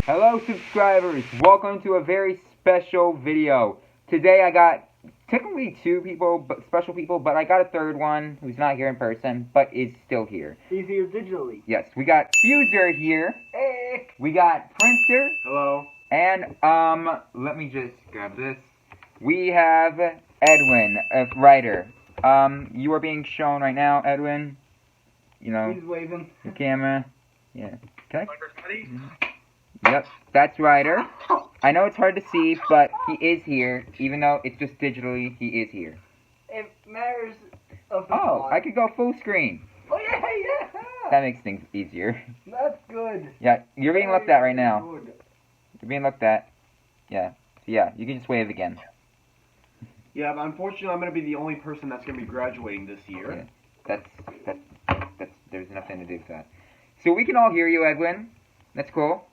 Hello subscribers, welcome to a very special video. Today I got technically two special people, but I got a third one who's not here in person, but is still here. He's here digitally. Yes, we got FUEser here. Hey! We got Princer. Hello. And, let me just grab this. We have Edwin, WRIGHTer. You are being shown right now, Edwin. You know, he's waving. the camera. Yeah. Okay. Yep, that's WRIGHTer. I know it's hard to see, but he is here. Even though it's just digitally, he is here. It matters of the Oh, I could go full screen. Oh, yeah! That makes things easier. That's good. Yeah, you're being looked at right now. Good. You're being looked at. Yeah. So yeah, you can just wave again. Yeah, but unfortunately, I'm going to be the only person that's going to be graduating this year. Yeah, there's nothing to do with that. So we can all hear you, Edwin. That's cool.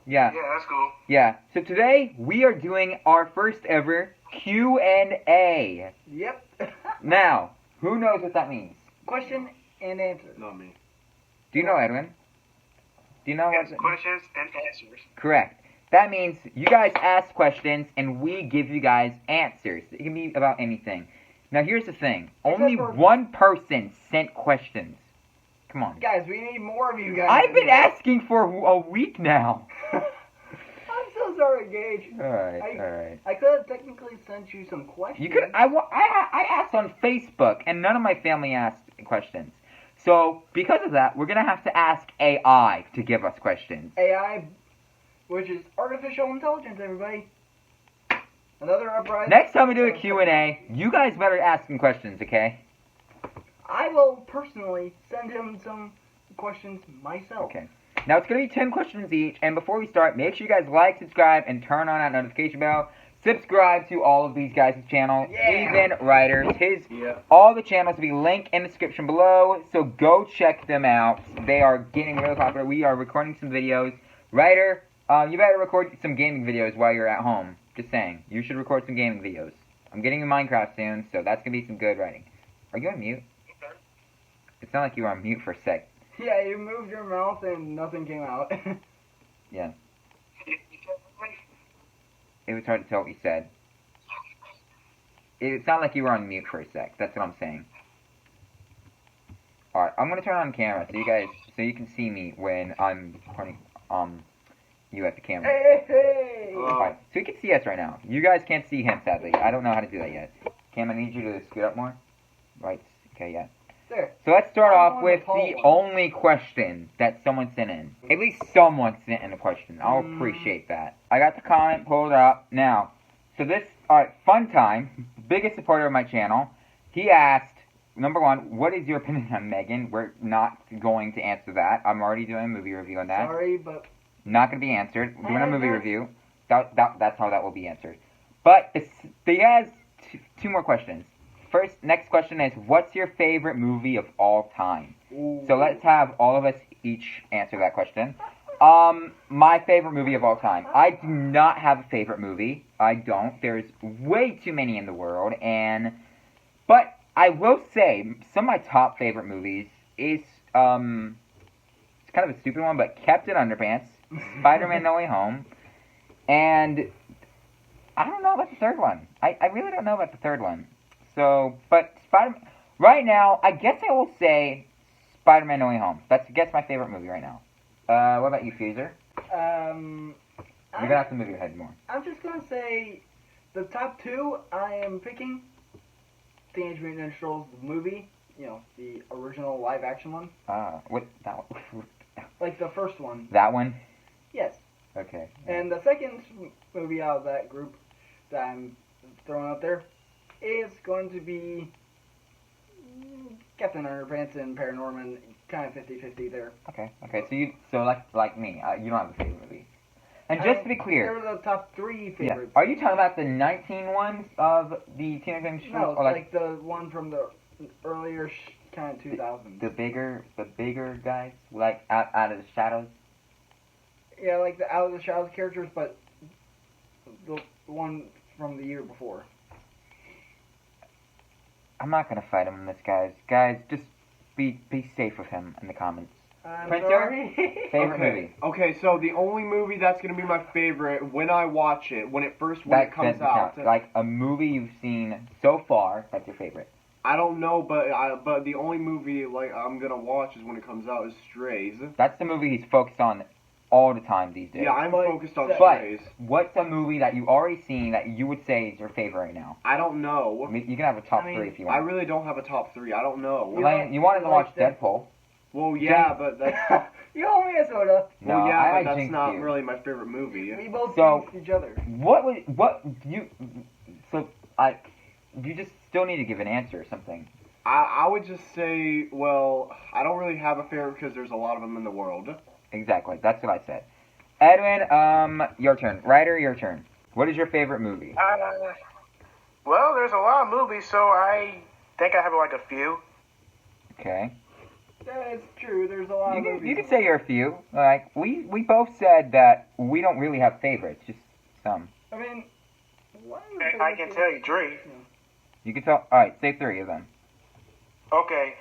Yeah. Yeah, that's cool. Yeah. So today we are doing our first ever Q&A. Yep. Now, who knows what that means? Question and answer. Not me. Do you know, Edwin? Do you know what? Questions and answers. Correct. That means you guys ask questions and we give you guys answers. It can be about anything. Now here's the thing. Only one person sent questions. Come on. Guys, we need more of you guys. I've been asking for a week now. I'm so sorry, Gage. Alright. I could have technically sent you some questions. You could. I asked on Facebook, and none of my family asked questions. So because of that, we're gonna have to ask AI to give us questions. AI, which is artificial intelligence, everybody. Another uprising. Next time we do a Q&A, you guys better ask some questions, okay? I will personally send him some questions myself. Okay. Now it's gonna be 10 questions each, and before we start, make sure you guys like, subscribe, and turn on that notification bell. Subscribe to all of these guys' channels, even WRIGHTer's. All the channels will be linked in the description below, so go check them out. They are getting really popular. We are recording some videos. WRIGHTer, you better record some gaming videos while you're at home. Just saying, you should record some gaming videos. I'm getting in Minecraft soon, so that's gonna be some good writing. Are you on mute? It sounded like you were on mute for a sec. Yeah, you moved your mouth and nothing came out. Yeah. It was hard to tell what you said. It sounded like you were on mute for a sec. That's what I'm saying. Alright, I'm gonna turn on camera so you can see me when I'm pointing you at the camera. Hey! Alright, so you can see us right now. You guys can't see him, sadly. I don't know how to do that yet. Cam, I need you to scoot up more. Right. Okay, yeah. There. So let's start off with the only question that someone sent in. At least someone sent in a question. I'll appreciate that. I got the comment pulled up. Now, so this, alright, Fun Time, biggest supporter of my channel, he asked, number one, what is your opinion on Megan? We're not going to answer that. I'm already doing a movie review on that. Sorry, but... Not going to be answered. We're doing a movie review. That's how that will be answered. But he has two more questions. Next question is, what's your favorite movie of all time? Ooh. So let's have all of us each answer that question. My favorite movie of all time. I do not have a favorite movie. I don't. There's way too many in the world. But I will say, some of my top favorite movies is, it's kind of a stupid one, but Captain Underpants, Spider-Man No Way Home, and I don't know about the third one. I really don't know about the third one. So, but right now, I guess I will say Spider-Man No Way Home. That's, I guess, my favorite movie right now. What about you, FUEser? You're gonna have to move your head more. I'm just gonna say the top two I am picking Teenage Mutant Ninja Turtles the movie, you know, the original live action one. What, that one? Like the first one. That one? Yes. Okay. And the second movie out of that group that I'm throwing out there is going to be Captain Underpants and Paranorman, kind of 50-50 there. Okay. So like me, you don't have a favorite movie. And just to be clear, they're the top three favorites. Yeah. Are you talking about the 19 ones of the Teenage Mutant Ninja Turtles? No, or like the one from the earlier kind of 2000s. The bigger guys, like out of the shadows. Yeah, like the Out of the Shadows characters, but the one from the year before. I'm not gonna fight him in this, guys. Guys, just be safe with him in the comments. I'm Printer? sorry. Favorite okay. movie? Okay, so the only movie that's gonna be my favorite when I watch it, when it comes Doesn't out. count. Like a movie you've seen so far that's your favorite. I don't know, but the only movie like I'm gonna watch is when it comes out is Strays. That's the movie he's focused on all the time these days. Yeah, I'm focused on But Strays. what's a movie that you already seen that you would say is your favorite right now? I don't know. I mean, you can have a top I mean, three if you I want. really don't have a top 3. I don't know. You wanted to watch like Deadpool. Well, yeah, but that's You owe me a soda. No, well, yeah, I but that's jinxed not you. really my favorite movie. We both So- jinxed each other. You just still need to give an answer or something. I would just say, well, I don't really have a favorite because there's a lot of them in the world. Exactly, that's what I said. Edwin, your turn. WRIGHTer, your turn. What is your favorite movie? Well, there's a lot of movies, so I think I have like a few. Okay. Yeah, it's true. There's a lot of movies. You can say you're a few. Like we both said that we don't really have favorites, just some. I mean, what is I can tell you three. You can tell. All right, say 3 of them. Okay,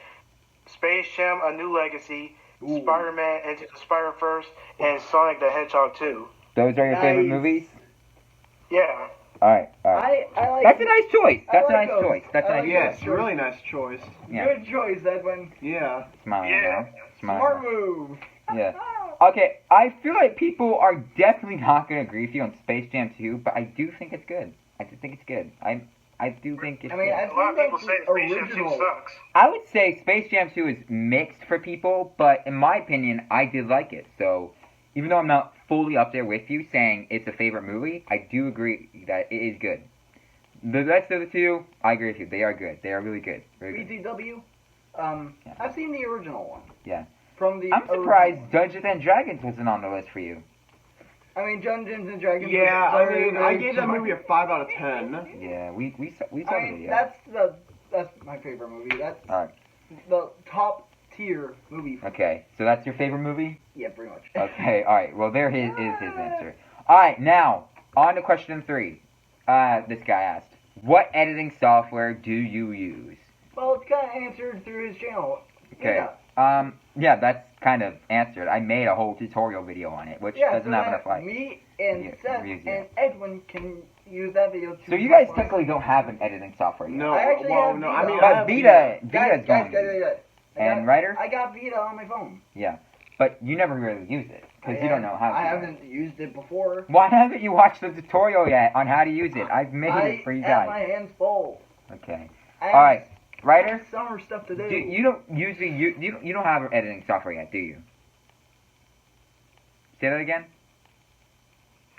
Space Jam: A New Legacy, Ooh. Spider-Man: Into the Spider-Verse, and Sonic the Hedgehog 2. Those are your favorite Nice. movies. Yeah. All right. All right. I like. That's a nice choice. I That's a like nice those. choice. That's a I nice like Yeah, choice. it's a really nice choice. Yeah. Good choice, Edwin. Yeah. Smiling Yeah. now. Smiling Smart now. move. Yeah. Okay, I feel like people are definitely not going to agree with you on Space Jam 2, but I do think it's good. I do think it's good. I do think it's I mean, good. I've A lot of seen people like say the Space Jam 2 original. sucks. I would say Space Jam 2 is mixed for people, but in my opinion, I did like it. So, even though I'm not fully up there with you saying it's a favorite movie, I do agree that it is good. The rest of the two, I agree with you. They are good. They are really good. Very good. BTW. Yeah. I've seen the original one. Yeah. From the. I'm surprised Dungeons and Dragons wasn't on the list for you. I mean, Dungeons and Dragons. Yeah, was I very, mean, I very gave that smart. movie a 5 out of 10. Yeah, we saw I the mean, video. that's my favorite movie. That's All right. the top tier movie. Okay, so that's your favorite movie? Yeah, pretty much. Okay, alright. Well, there is his answer. Alright, now, on to question 3. This guy asked, what editing software do you use? Well, it's kind of answered through his channel. Okay. Yeah, that's kind of answered. I made a whole tutorial video on it, which Yeah, doesn't so have that enough likes. me and Yeah, Seth reviews, and Edwin can use that video to. So you guys help us. technically don't have an editing software yet. No, I actually well, have no, Vita. I mean, I But have Vita's Guys, going. guys. And WRIGHTer? I got Vita on my phone. But you never really use it, because you don't know how to. I haven't used it before. Why haven't you watched the tutorial yet on how to use it? I've made it for you I have guys. my hands full. Okay. I have Alright, WRIGHTer? summer stuff to do. You don't usually you don't have editing software yet, do you? Say that again.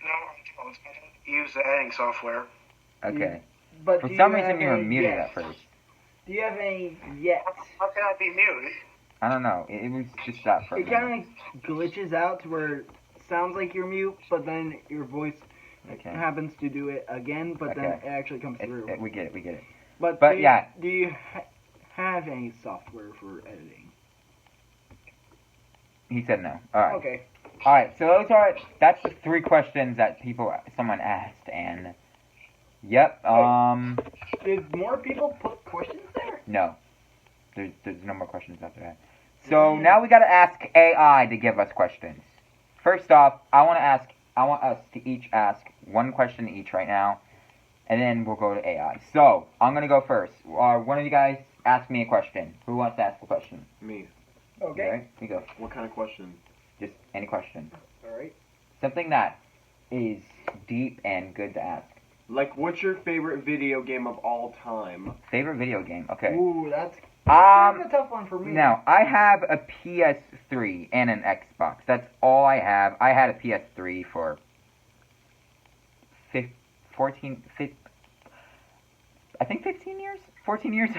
No, I don't use the editing software. Okay. But For do some you reason have you were any muted yes? at first. Do you have any yet? How can I be muted? I don't know. It was just that for a It minute. kind of glitches out to where it sounds like you're mute, but then your voice Okay. happens to do it again, but then Okay. it actually comes through. We get it. We get it. But but do you, yeah. do you have any software for editing? He said no. All right. Okay. All right. So that's the 3 questions that someone asked, and yep. Did more people put questions there? No. There's no more questions after that. So now we got to ask AI to give us questions. First off, I want us to each ask 1 question each right now, and then we'll go to AI. So I'm gonna go first. One of you guys ask me a question. Who wants to ask a question? Me. Okay. Alright, you go. What kind of question? Just any question. Alright. Something that is deep and good to ask. Like, what's your favorite video game of all time? Favorite video game? Okay. Ooh, that's kind of a tough one for me. Now, I have a PS3 and an Xbox. That's all I have. I had a PS3 for 15 years? 14 years?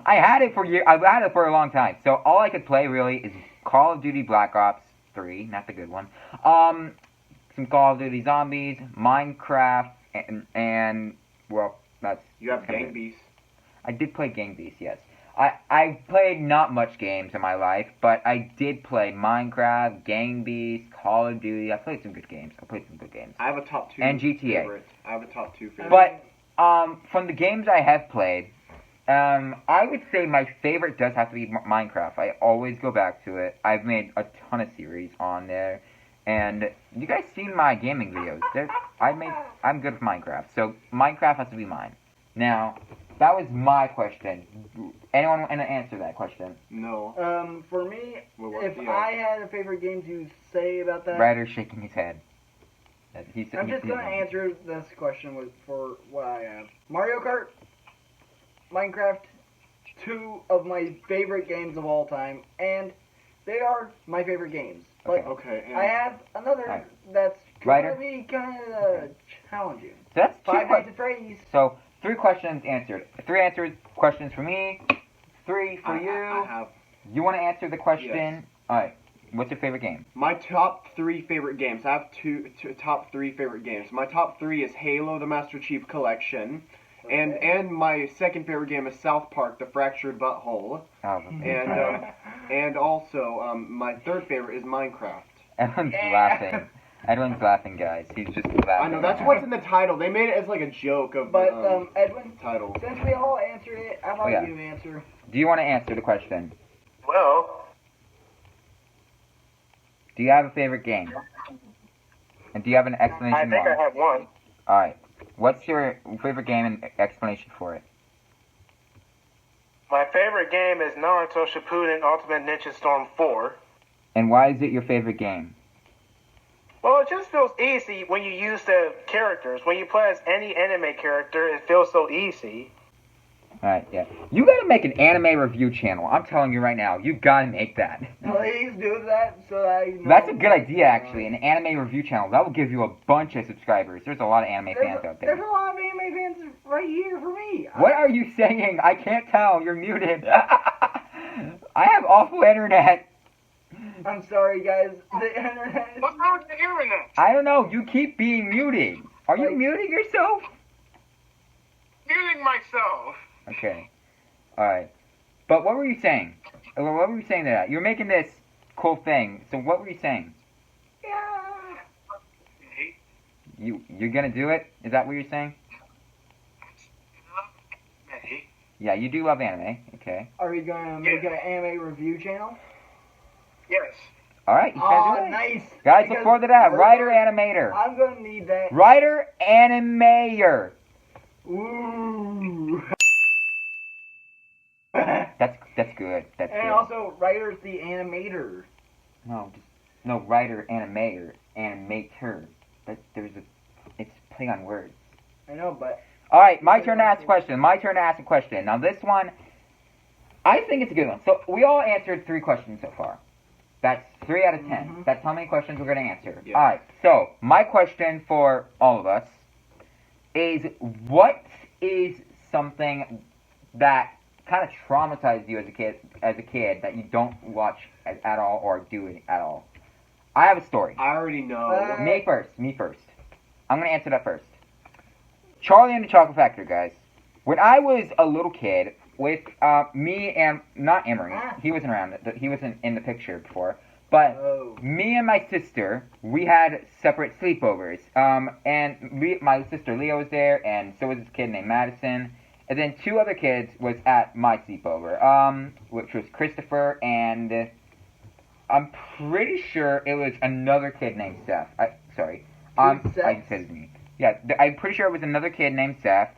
I had it for a long time. So all I could play really is Call of Duty Black Ops 3, not the good one. Some Call of Duty Zombies, Minecraft, and well, that's... You have kinda Gang it. Beasts. I did play Gang Beasts, yes. I played not much games in my life, but I did play Minecraft, Gang Beasts, Call of Duty. I played some good games. I have a top 2 And GTA. favorite. I have a top 2 favorite. But from the games I have played, I would say my favorite does have to be Minecraft. I always go back to it. I've made a ton of series on there, and you guys seen my gaming videos. I'm good with Minecraft, so Minecraft has to be mine. Now, that was my question. Anyone want to answer that question? No. For me, Well, if yeah. I had a favorite game to say about that, Ryder's shaking his head. I'm just gonna answer this question for what I have. Mario Kart, Minecraft, two of my favorite games of all time, and they are my favorite games. But Okay. And I have another Alright. that's Ryder? gonna be kind of challenging. So that's Five Nights at Freddy's. So 3 questions answered. 3 answered questions for me. 3 for you. I have You want to answer the question? Yes. All right. What's your favorite game? my top 3 favorite games. I have two top 3 favorite games. My top 3 is Halo: The Master Chief Collection, and my second favorite game is South Park: The Fractured Butthole, Oh, and also my third favorite is Minecraft. Edwin's laughing. Edwin's laughing, guys. He's just laughing. I know that's what's in the title. They made it as like a joke of But the Edwin, title. since we all answered it, I'd like yeah. you to answer. Do you want to answer the question? Well, Do you have a favorite game? And do you have an explanation I think why? I have one. All right. What's your favorite game and explanation for it? My favorite game is Naruto Shippuden Ultimate Ninja Storm 4. And why is it your favorite game? Well, it just feels easy when you use the characters. When you play as any anime character, it feels so easy. Alright, yeah. You gotta make an anime review channel. I'm telling you right now. You gotta make that. Please do that so that I know. That's a good idea, actually. An anime review channel. That will give you a bunch of subscribers. There's a lot of anime fans out There's there. a lot of anime fans right here for me. What are you saying? I can't tell. You're muted. I have awful internet. I'm sorry, guys. The internet. What's wrong with the internet? I don't know. You keep being muted. Are you muting yourself? Muting myself. Okay. Alright. But what were you saying? What were you saying to that? You're making this cool thing. So what were you saying? Yeah. You're gonna do it? Is that what you're saying? Yeah, you do love anime. Okay. Are we gonna make an anime review channel? Yes. Alright, you guys do it. Nice. Guys, look forward to that. We're WRIGHTer gonna- Animator. I'm gonna need that. WRIGHTer Animator. Ooh. That's good. That's And good. also, writer's the animator. No, WRIGHTer Animator. Animator. It's play on words. I know, but Alright, my turn to ask a question. Now this one, I think it's a good one. So we all answered 3 questions so far. That's 3 out of 10. Mhm. That's how many questions we're going to answer. Yeah. Alright, so my question for all of us is, what is something that kind of traumatized you as a kid that you don't watch at all or do it at all? I have a story. I already know. Me first. I'm going to answer that first. Charlie and the Chocolate Factory, guys. When I was a little kid, with me and, not Emery, he wasn't around, he wasn't in the picture before, but me and my sister, we had separate sleepovers. And my sister Leah was there, and so was this kid named Madison. And then 2 other kids was at my sleepover, which was Christopher, and I'm pretty sure it was another kid named Seth. I said his name. Yeah, I'm pretty sure it was another kid named Seth,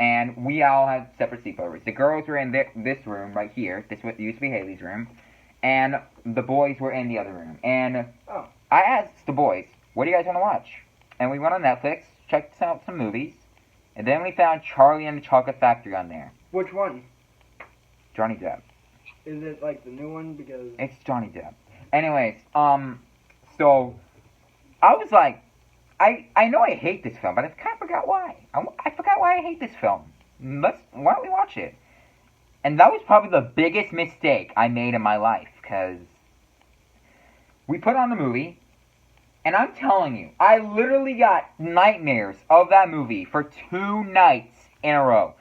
and we all had separate sleepovers. The girls were in this room right here. This used to be Haley's room. And the boys were in the other room. And I asked the boys, what do you guys want to watch? And we went on Netflix, checked out some movies, and then we found Charlie and the Chocolate Factory on there. which one? Johnny Depp. Is it like the new one? Because It's Johnny Depp. Anyways, so I was like, I know I hate this film, but I kind of forgot why. I forgot why I hate this film. Why don't we watch it? And that was probably the biggest mistake I made in my life, because we put on the movie, and I'm telling you, I literally got nightmares of that movie for 2 nights in a row.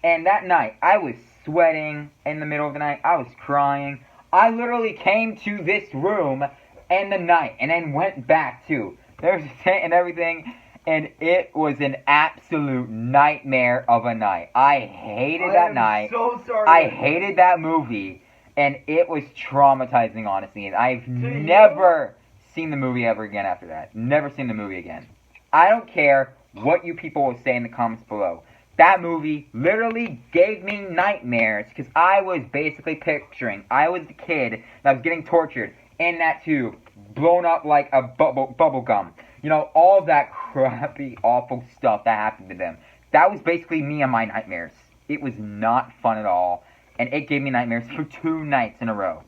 And that night, I was sweating in the middle of the night. I was crying. I literally came to this room in the night, and then went back to. There was a tent and everything, and it was an absolute nightmare of a night. I hated that night. So sorry. I hated that movie, and it was traumatizing, honestly. And I've never seen the movie ever again after that. Never seen the movie again. I don't care what you people will say in the comments below. That movie literally gave me nightmares because I was basically picturing I was the kid that was getting tortured in that tube, blown up like a bubble gum. You know, all that crappy, awful stuff that happened to them. That was basically me and my nightmares. It was not fun at all, and it gave me nightmares for 2 nights in a row.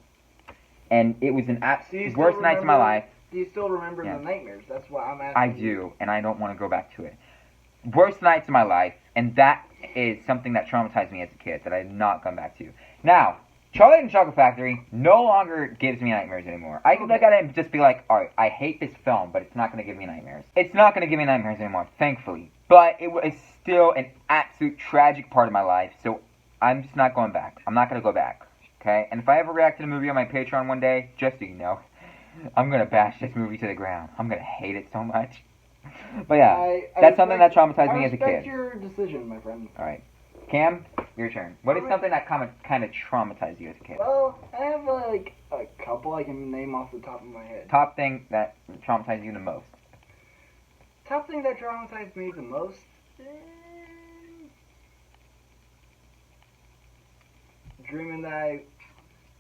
And it was an absolute worst nights of my life. Do you still remember the nightmares? That's what I'm asking. I do, and I don't want to go back to it. Worst nights of my life, and that is something that traumatized me as a kid that I've not gone back to. Now, Charlie and the Chocolate Factory no longer gives me nightmares anymore. I can look at it and just be like, alright, I hate this film, but it's not going to give me nightmares. It's not going to give me nightmares anymore, thankfully. But it was still an absolute tragic part of my life, so I'm just not going back. I'm not going to go back, okay? And if I ever react to the movie on my Patreon one day, just so you know, I'm going to bash this movie to the ground. I'm going to hate it so much. But yeah, that's something that traumatized me as a kid. I respect your decision, my friend. Alright. Cam, your turn. What is something that kind of traumatized you as a kid? Well, I have like a couple I can name off the top of my head. Top thing that traumatized you the most? Top thing that traumatized me the most? Dreaming that I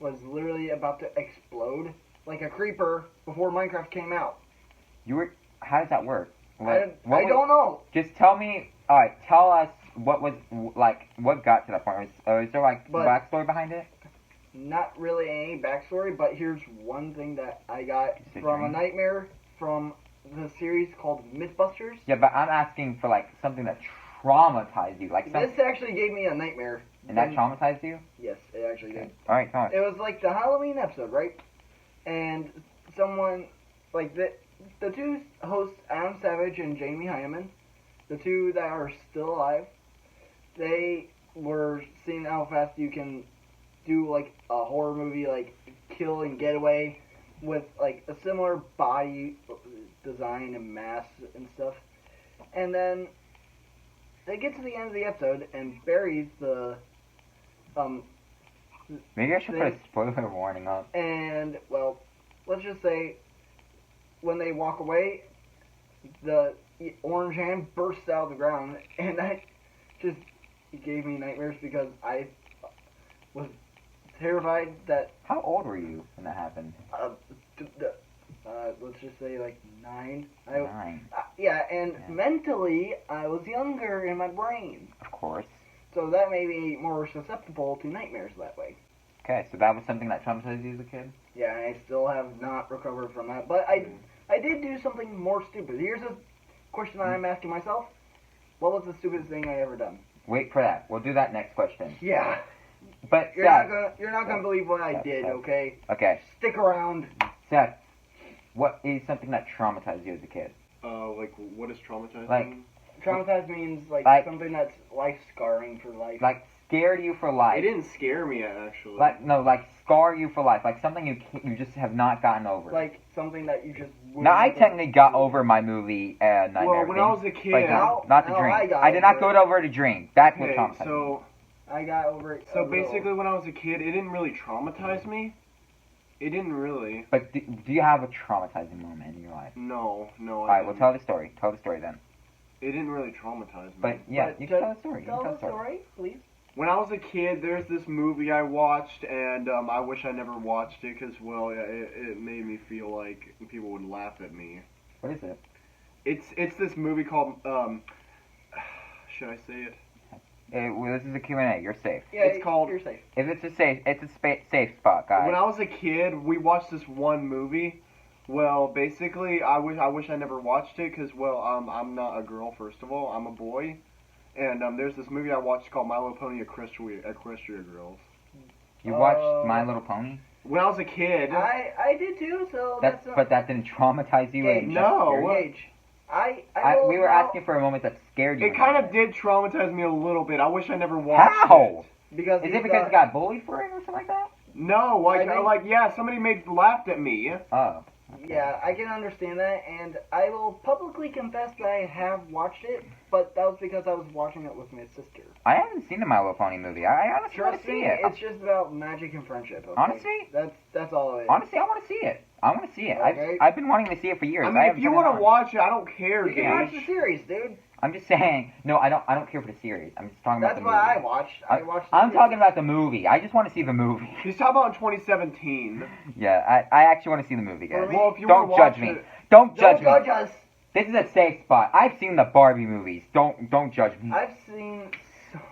was literally about to explode like a creeper before Minecraft came out. How does that work? I don't know. Just tell me. All right, tell us what got to that point. Is there like backstory behind it? Not really any backstory, but here's one thing that I got from a nightmare from the series called Mythbusters. Yeah, but I'm asking for like something that traumatized you. This actually gave me a nightmare. And that traumatized you? Yes, it actually did. All right, tell us. It was like the Halloween episode, right? And someone like the two hosts, Adam Savage and Jamie Hyneman, the two that are still alive, they were seeing how fast you can do like a horror movie, like kill and get away with like a similar body design and mass and stuff. And then they get to the end of the episode and Barry's the maybe I should put a spoiler warning up. And well, let's just say when they walk away, the orange hand bursts out of the ground, and that just gave me nightmares because I was terrified that... How old were you when that happened? Let's just say like 9. 9. Mentally, I was younger in my brain. Of course. So that made me more susceptible to nightmares that way. Okay, so that was something that traumatized you as a kid? Yeah, and I still have not recovered from that. But I did do something more stupid. Here's a question I'm asking myself. What was the stupidest thing I ever done? Wait for that. We'll do that next question. Yeah. But you're not gonna believe what I did, okay? Okay. Stick around. Seth, what is something that traumatized you as a kid? Like, what is traumatizing? Like, traumatized means like something that's life scarring for life. Like scared you for life. It didn't scare me actually. Like scar you for life. Like something you just have not gotten over. Like something that you just. Now I technically got over my movie Nightmare. Well, when I was a kid, like, not to drink. I did not go over to drink. That's what traumatized me. So I got over it. So basically, when I was a kid, it didn't really traumatize me. It didn't really. But do you have a traumatizing moment in your life? No. Alright, well tell the story. Tell the story then. It didn't really traumatize me. But yeah, you can tell the story. Tell the story, please. When I was a kid, there's this movie I watched, and I wish I never watched it because, well, it made me feel like people would laugh at me. What is it? It's this movie called should I say it? Well, this is a Q&A. You're safe. Yeah, it's called. You're safe. If it's a safe spot, guys. When I was a kid, we watched this one movie. Well, basically, I wish I never watched it because, well, I'm not a girl. First of all, I'm a boy. And there's this movie I watched called My Little Pony Equestria Girls. You watched My Little Pony? When I was a kid. I did too, so But that didn't traumatize you? Gage, no. Gage. We were asking for a moment that scared you. It kind of did traumatize me a little bit. I wish I never watched How? it. Because Is it because you got bullied for it or something like that? No, somebody laughed at me. Oh. Yeah, I can understand that, and I will publicly confess that I have watched it, but that was because I was watching it with my sister. I haven't seen the My Little Pony movie. I honestly want Trust to see me, it. it's just about magic and friendship. Okay? Honestly? That's all it is. Honestly, I want to see it. I want to see it. Okay. I've been wanting to see it for years. I mean, if you want to watch it, I don't care, You can watch Gage. the series, dude. I'm just saying. No, I don't care for the series. I'm just talking about That's the what movie. I watched. I watched. The I'm series. talking about the movie. I just want to see the movie. He's talking about in 2017. Yeah, I actually want to see the movie, guys. Well, if you Don't want to judge watch me. it, Don't Don't judge me. judge us. This is a safe spot. I've seen the Barbie movies. Don't judge me. I've seen.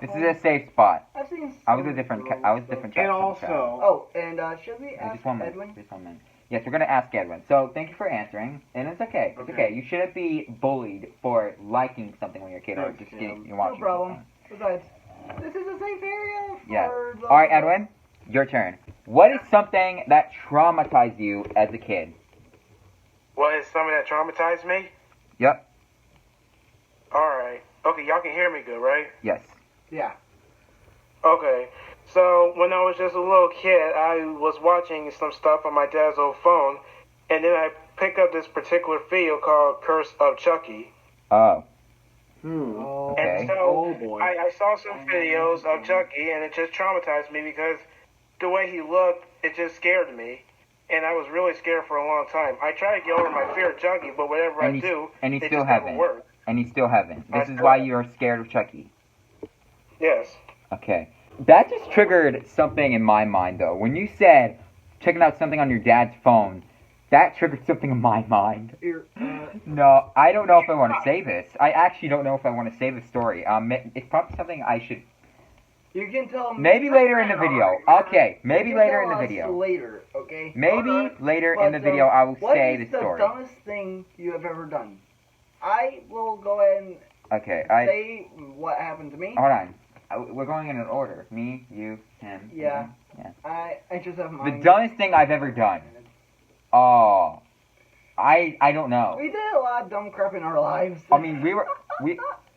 This is a safe spot. I've seen. I was a different. I was a different child. and also, Oh, and should we ask Just 1 minute. Edwin? Just 1 minute. Yes, we're gonna ask Edwin. So thank you for answering, and it's okay. It's okay. You shouldn't be bullied for liking something when you're a kid or Thanks, just Cam. getting you're No watching. problem. Besides, this is a safe area for Yeah. those All right, of us- Edwin, your turn. What is something that traumatized you as a kid? What is something that traumatized me? Yep. Alright. Okay, y'all can hear me good, right? Yes. Yeah. Okay. So, when I was just a little kid, I was watching some stuff on my dad's old phone, and then I picked up this particular video called Curse of Chucky. Oh. Oh, Okay. And so, Oh, boy. I saw some videos of Chucky, and it just traumatized me because the way he looked, it just scared me. And I was really scared for a long time. I try to get over my fear of Chucky, but whatever And I you- do, and you it still just never haven't. works. And you still haven't. This I is still why haven't. you're scared of Chucky. Yes. Okay. That just triggered something in my mind, though. When you said checking out something on your dad's phone, that triggered something in my mind. here, No, I don't know if I want to say this. I actually don't know if I want to say the story. It's probably something I should. you can tell. Maybe later in the video. Okay, maybe You can later in tell the us video. Later, okay. Maybe Alright. later But, in the video I will what say is the story. What is the dumbest thing you have ever done? I will go ahead and Okay, say what happened to me. hold on. We're going in an order. Me, you, him. Yeah. Yeah. I just have The mine. dumbest thing I've ever done. Oh, I don't know. We did a lot of dumb crap in our lives. I mean,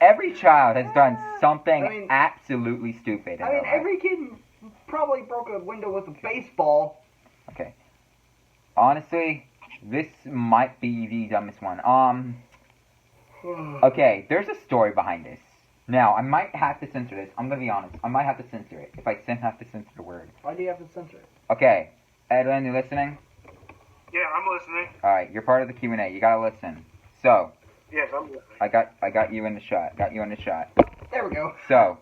every child has done something I mean- absolutely stupid. In I mean, their life. every kid probably broke a window with a baseball. Okay. Honestly, this might be the dumbest one. Okay, there's a story behind this. Now, I might have to censor this. I'm gonna be honest. I might have to censor it. If I have to censor the word. Why do you have to censor it? Okay, Edwin, you listening? Yeah, I'm listening. All right, you're part of the Q&A. You gotta listen. So, Yes, I'm listening. I got you in the shot. Got you in the shot. There we go. So,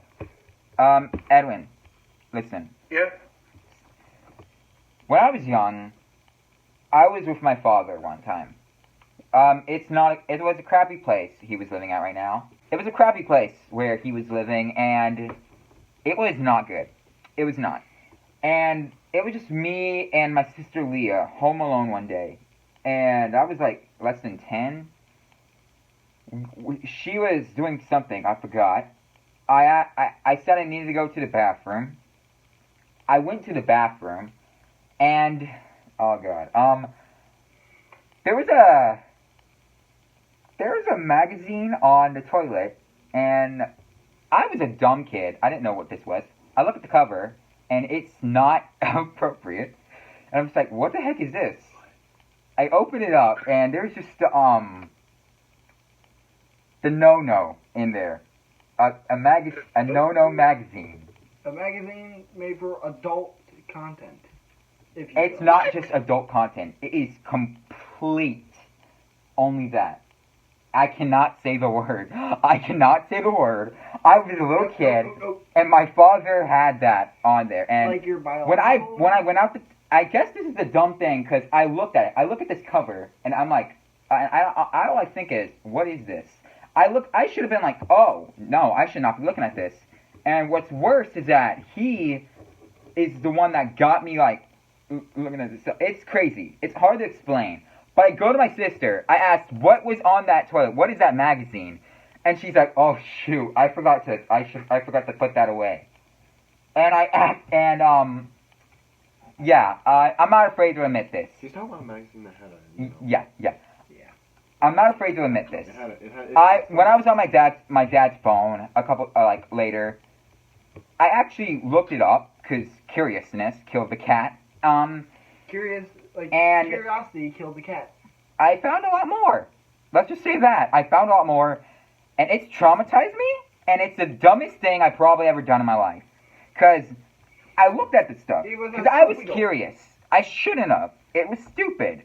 Edwin, listen. Yeah? When I was young, I was with my father one time. It was a crappy place he was living at right now. It was a crappy place where he was living, and it was not good. It was not. And it was just me and my sister Leah home alone one day. And I was like less than 10. She was doing something, I forgot. I said I needed to go to the bathroom. I went to the bathroom, and oh god, there was a magazine on the toilet, and I was a dumb kid. I didn't know what this was. I look at the cover, and it's not appropriate, and I'm just like, what the heck is this? I open it up, and there's just the no-no in there. A no-no magazine. A magazine made for adult content. If you It's will. not just adult content. It is complete. Only that. I cannot say the word. I cannot say the word. I was a little kid, and my father had that on there. And Like your biological. when I went out, I guess this is the dumb thing because I looked at it. I look at this cover, and I'm like, I all I think is, what is this? I should have been like, oh no, I should not be looking at this. And what's worse is that he is the one that got me like looking at this. So it's crazy. It's hard to explain. But I go to my sister. I asked what was on that toilet. What is that magazine? And she's like, "Oh shoot, I forgot to put that away." And I'm not afraid to admit this. He's talking about a magazine that had a. Yeah. I'm not afraid to admit this. It had, When I was on my dad's phone a couple later, I actually looked it up because curiousness killed the cat. Curious Like, And curiosity killed the cat. I found a lot more. Let's just say that. I found a lot more, and it's traumatized me, and it's the dumbest thing I've probably ever done in my life. Because I looked at this stuff, because I was curious. I shouldn't have. It was stupid.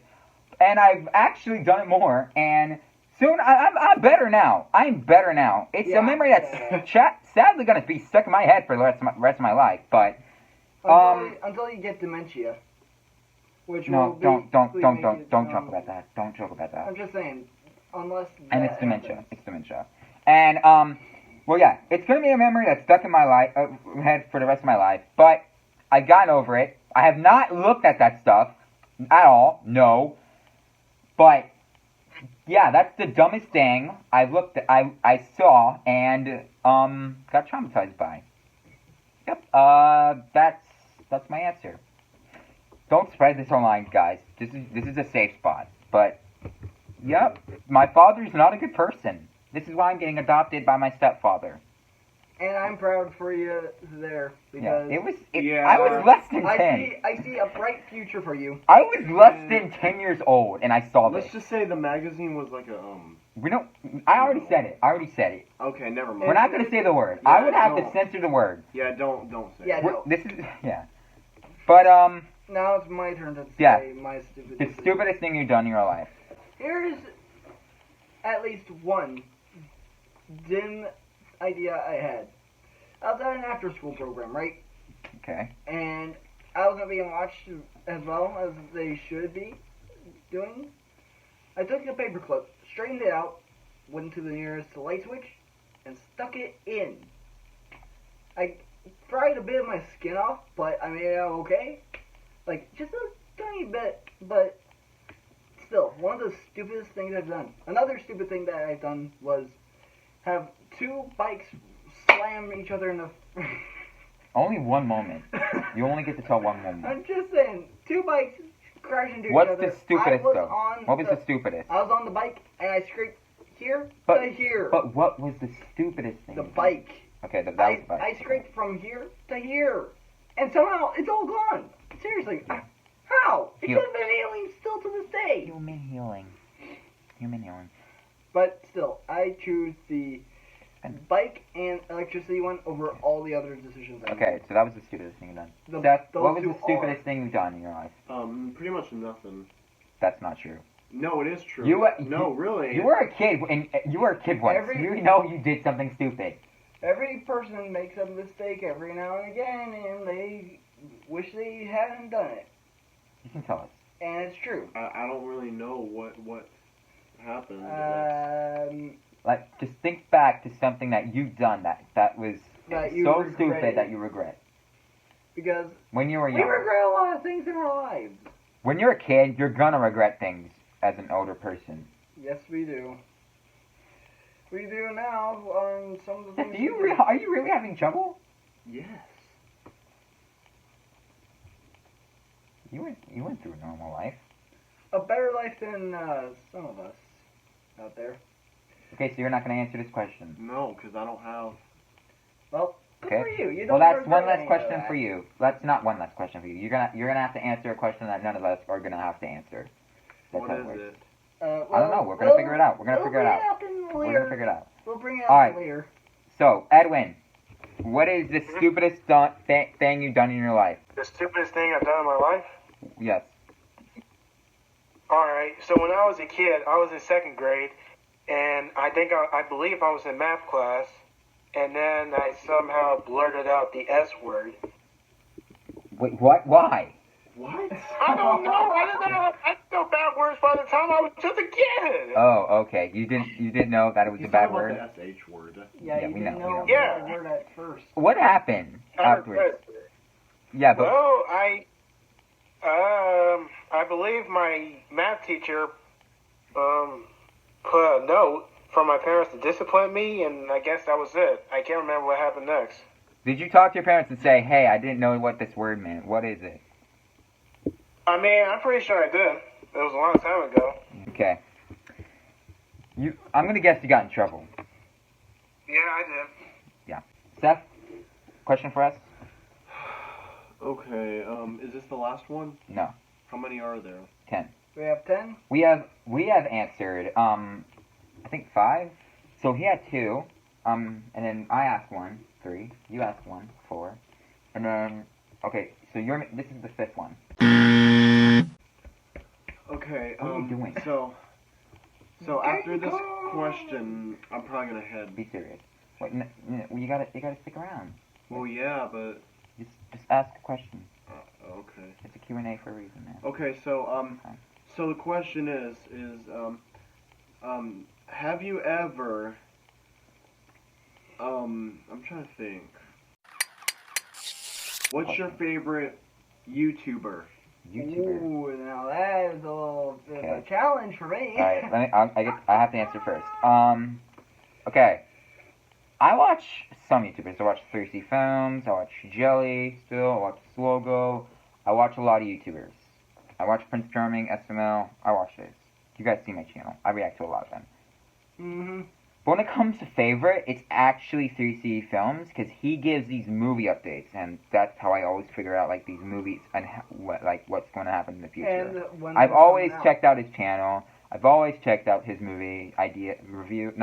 And I've actually done it more, and soon, I'm better now. I'm better now. It's a memory that's sadly going to be stuck in my head for the rest of my life, but... Until you get dementia. Which don't joke about that. Don't joke about that. I'm just saying, unless... And it's dementia. It's dementia. And, well, yeah, it's going to be a memory that's stuck in my head for the rest of my life, but I've gotten over it. I have not looked at that stuff at all, no. But, yeah, that's the dumbest thing I saw and, got traumatized by. Yep, that's my answer. Don't spread this online, guys. This is a safe spot. But, yep, my father's not a good person. This is why I'm getting adopted by my stepfather. And I'm proud for you there, because... I was less than 10. I see a bright future for you. I was less than 10 years old, and I saw this. Let's just say the magazine was like a, I already said it. Okay, never mind. We're not going to say the word. Yeah, I would have to censor the word. Yeah, don't say yeah, it. no. This is, yeah. But, Now it's my turn to yeah. say my stupid The stupidest thing you've done in your life. Here's at least one dim idea I had. I was at an after-school program, right? Okay. And I wasn't being watched as well as they should be doing. I took the paperclip, straightened it out, went to the nearest light switch, and stuck it in. I fried a bit of my skin off, but I made it out okay. Like, just a tiny bit, but still, one of the stupidest things I've done. Another stupid thing that I've done was have two bikes slam each other in the... Only one moment. You only get to tell one moment. I'm just saying, two bikes crash into each What's other. the stupidest, though? What was the stupidest? I was on the bike, and I scraped here to here. But what was the stupidest thing? The bike. Okay, that was the bike. I scraped from here to here. And somehow, it's all gone. Seriously. How? It should have been healing still to this day. Human healing. But still, I choose the bike and electricity one over all the other decisions I made. So that was the stupidest thing you've done. Seth, what was the stupidest thing you've done in your life? Pretty much nothing. That's not true. No, it is true. Really. You were a kid, and you were a kid once. You know you did something stupid. Every person makes a mistake every now and again, and they wish they hadn't done it. You can tell us. And it's true. I don't really know what happened. Like, just think back to something that you've done that was so stupid that you regret. Because when you were young, we regret a lot of things in our lives. When you're a kid, you're gonna regret things as an older person. Yes, we do. We do now on some of the things. Are you really having trouble? Yes. You went through a normal life. A better life than some of us out there. Okay, so you're not going to answer this question. No, because I don't have... Well, good for you. You don't that's one less question for you. That's not one less question for you. You're gonna have to answer a question that none of us are gonna have to answer. That's what is it? I don't know. We're gonna figure it out. We're gonna figure it out. We're gonna figure it out. We'll bring it out later. So, Edwin, what is the stupidest thing you've done in your life? The stupidest thing I've done in my life? Yes. Alright, so when I was a kid, I was in 2nd grade, and I believe I was in math class, and then I somehow blurted out the S word. Wait, what? Why? What? I don't know. I didn't know bad words by the time I was just a kid. Oh, okay. You didn't know that it was a bad word? He's talking about the SH word. Yeah, we know. Yeah. The word at first. What happened afterwards? Yeah, but... Well, I believe my math teacher put a note for my parents to discipline me, and I guess that was it. I can't remember what happened next. Did you talk to your parents and say, hey, I didn't know what this word meant. What is it? I mean, I'm pretty sure I did. It was a long time ago. Okay. I'm going to guess you got in trouble. Yeah, I did. Yeah. Seth, question for us? Okay, is this the last one? No. How many are there? 10. We have 10? We have answered, I think 5. So he had 2, and then I asked 1, 3. You asked 1, 4. And then, okay, so this is the 5th one. Okay, What are you doing? So after this question, I'm probably gonna head. Be serious. Wait, you gotta stick around. Well, yeah, but Just ask a question. okay. It's a Q&A for a reason, man. Okay, so the question is, have you ever, I'm trying to think. What's your favorite YouTuber? Ooh, now that is a little bit of a challenge for me. Alright, I have to answer first. Okay. I watch some YouTubers. I watch 3C Films, I watch Jelly still, I watch Slogo. I watch a lot of YouTubers. I watch Prince Charming, SML, I watch this. You guys see my channel. I react to a lot of them. Mm-hmm. But when it comes to favorite, it's actually 3C Films, because he gives these movie updates, and that's how I always figure out, like, these movies and what's going to happen in the future. And when I've they're always coming out. checked out his channel. I've always checked out his movie reviews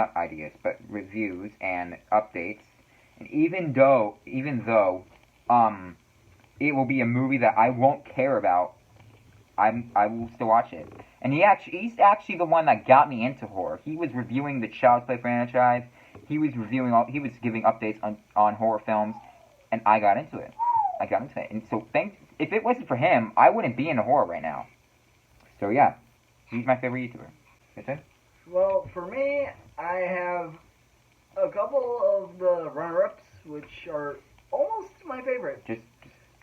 and updates. And even though, it will be a movie that I won't care about, I will still watch it. And he's actually the one that got me into horror. He was reviewing the Child's Play franchise. He was giving updates on horror films, and I got into it. And so if it wasn't for him, I wouldn't be into horror right now. So yeah, he's my favorite YouTuber. That's it. Well, for me, I have a couple of the runner-ups, which are almost my favorite. Just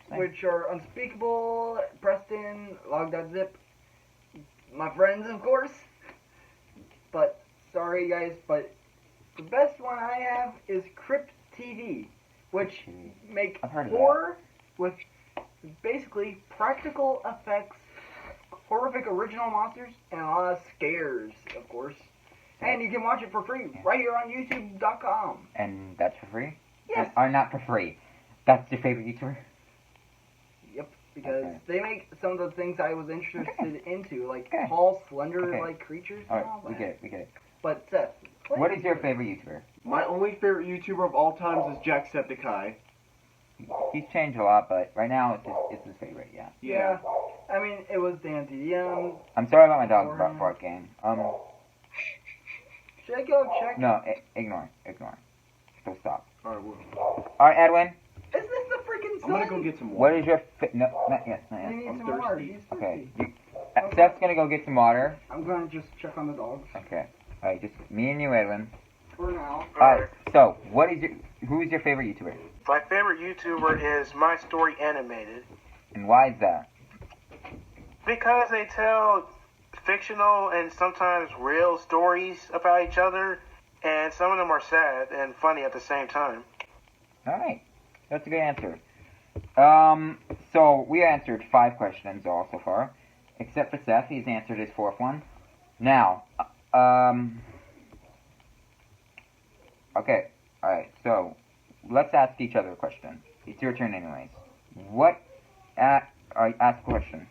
say. Which are Unspeakable, Preston, Log.zip, my friends, of course. But, sorry guys, but the best one I have is Crypt TV, which make I've heard of horror with basically practical effects, horrific original monsters, and a lot of scares, of course. And you can watch it for free right here on YouTube.com. And that's for free? Yes. Or not for free. That's your favorite YouTuber? Yep, because Okay. they make some of the things I was interested into, like Okay. tall, slender-like creatures and all Alright, that. we get it. But Seth, What is your favorite YouTuber? My only favorite YouTuber of all times is Jacksepticeye. He's changed a lot, but right now it's his favorite, yeah. Yeah. I mean, it was Dan TDM. I'm sorry about my dog's barking. Should I go check? No, ignore. So stop. Alright, well, Alright, Edwin, Isn't this the freaking sun? I'm gonna go get some what water. is your no, not yet. He needs I'm some water. thirsty. He's Okay, thirsty. Seth's gonna go get some water. I'm gonna just check on the dogs Okay. Alright, just me and you, Edwin. for now. Alright, so, who is your favorite YouTuber? My favorite YouTuber is My Story Animated And why is that? because they tell fictional and sometimes real stories about each other, and some of them are sad and funny at the same time. Alright, that's a good answer. So we answered 5 questions all so far, except for Seth. He's answered his 4th one. Now, okay, alright, so let's ask each other a question. It's your turn anyways. Ask a question.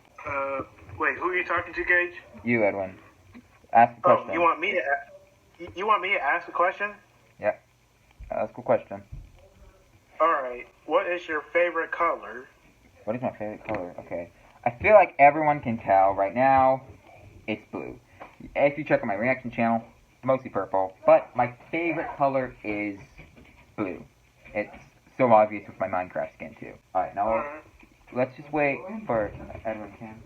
Wait, who are you talking to, Gage? You, Edwin. Ask a question. Oh, you want me to ask a question? Ask a question. Alright, what is your favorite color? What is my favorite color? Okay. I feel like everyone can tell right now it's blue. If you check on my reaction channel, mostly purple, but my favorite color is blue. It's so obvious with my Minecraft skin too. Alright, now let's just wait for Edwin Cam.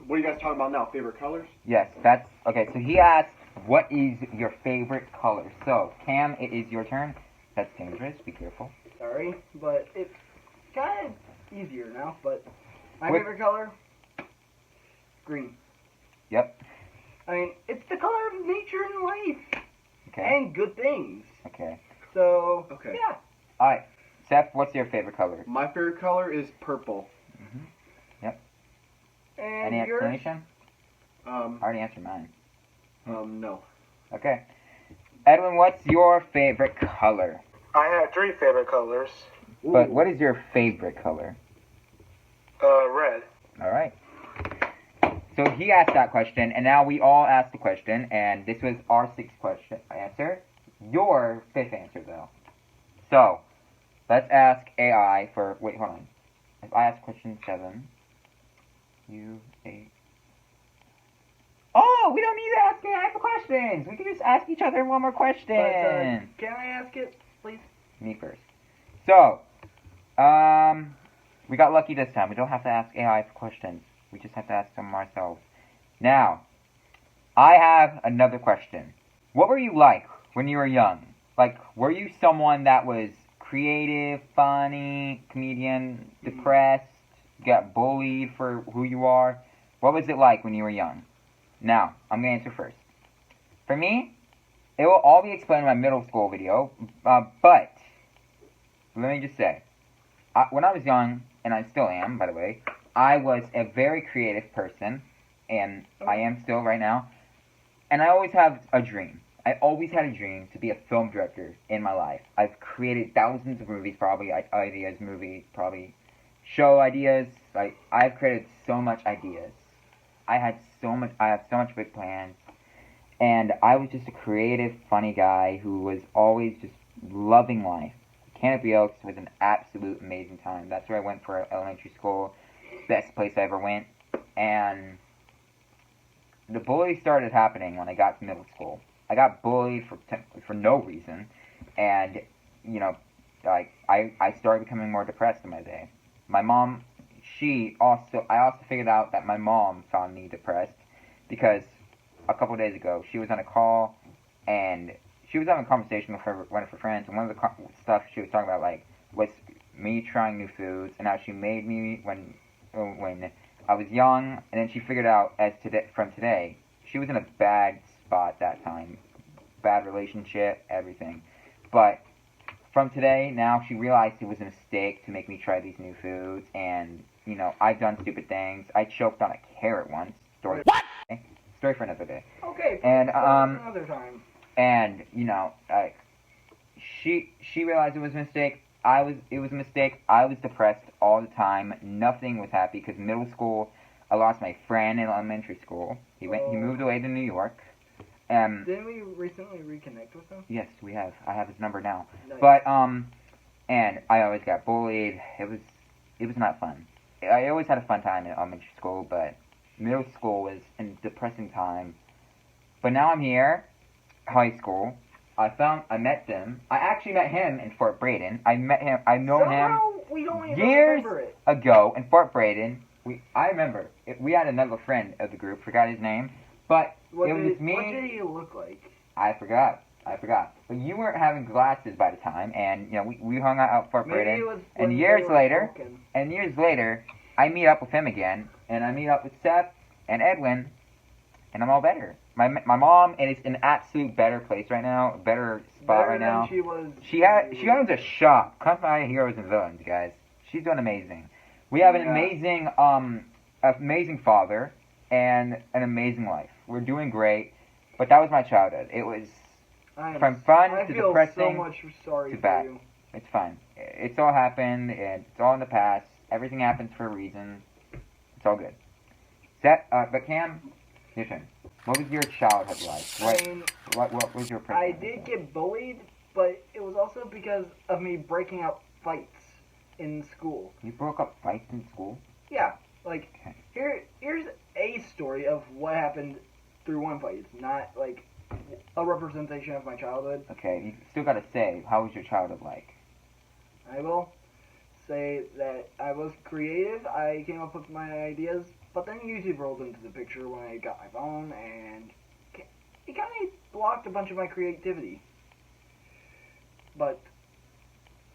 What are you guys talking about now? Favorite colors? Yes, that's okay. So he asked, what is your favorite color? So, Cam, it is your turn. That's dangerous. Be careful. Sorry, but it's kind of easier now. But my What- favorite color, green. Yep. I mean, it's the color of nature and life Okay. and good things. Okay. So Okay. yeah. Alright. Seth, what's your favorite color? My favorite color is purple. And Any yours? explanation? I already answered mine. No. Okay. Edwin, what's your favorite color? I have 3 favorite colors. But what is your favorite color? Red. Alright. So he asked that question, and now we all asked the question, and this was our 6th question answer. Your 5th answer, though. So, let's ask AI for... Wait, hold on. If I ask question 7... You... 8... Oh, we don't need to ask AI for questions! We can just ask each other one more question! But, can I ask it, please? Me first. So, we got lucky this time. We don't have to ask AI for questions. We just have to ask them ourselves. Now, I have another question. What were you like when you were young? Like, were you someone that was creative, funny, comedian, depressed, got bullied for who you are? What was it like when you were young? Now, I'm going to answer first. For me, it will all be explained in my middle school video, but let me just say, when I was young, and I still am, by the way, I was a very creative person, and I am still right now, and I always have a dream. I always had a dream to be a film director in my life. I've created thousands of movies, probably show ideas. Like, I've created so much ideas. I have so much big plans, and I was just a creative, funny guy who was always just loving life. Canopy Oaks was an absolute amazing time. That's where I went for elementary school. Best place I ever went. And the bullying started happening when I got to middle school. I got bullied for no reason. And, you know, like, I started becoming more depressed in my day. My mom, I also figured out that my mom found me depressed because a couple days ago, she was on a call, and she was having a conversation with one of her friends, and one of the stuff she was talking about, like, was me trying new foods, and how she made me when I was young, and then she figured out from today, she was in a bad spot that time, bad relationship, everything, but from today, now she realized it was a mistake to make me try these new foods, and, you know, I've done stupid things. I choked on a carrot once. Story for another day. Okay, and another time. And, you know, like, she realized it was a mistake. It was a mistake. I was depressed all the time. Nothing was happy, because middle school, I lost my friend in elementary school. He moved away to New York. Didn't we recently reconnect with him? Yes, we have. I have his number now. Nice. But, and I always got bullied. It was not fun. I always had a fun time in elementary school, but middle school was a depressing time. But now I'm here, high school. I actually met him in Fort Braden. I've known him years ago in Fort Braden. I remember. We had another friend of the group, forgot his name, but it was me. What did he look like? I forgot. But you weren't having glasses by the time, and, you know, we hung out at Fort Braden, and years later, I meet up with him again, and I meet up with Seth and Edwin, and I'm all better. My mom is in an absolute better place right now, better spot right now. She was. She owns a shop. Come by Heroes and Villains, guys. She's doing amazing. We have an amazing father and an amazing life. We're doing great, but that was my childhood. It was from fun to depressing so much sorry to bad. For you. It's fine. It's all happened, and it's all in the past. Everything happens for a reason. It's all good. But Cam, your turn. What was your childhood like? What was your I did get bullied, but it was also because of me breaking up fights in school. You broke up fights in school? Yeah. Like, here's a story of what happened through one fight. It's not, like, a representation of my childhood. Okay, you still gotta say, how was your childhood like? I will say that I was creative. I came up with my ideas, but then YouTube rolled into the picture when I got my phone, and it kind of blocked a bunch of my creativity. But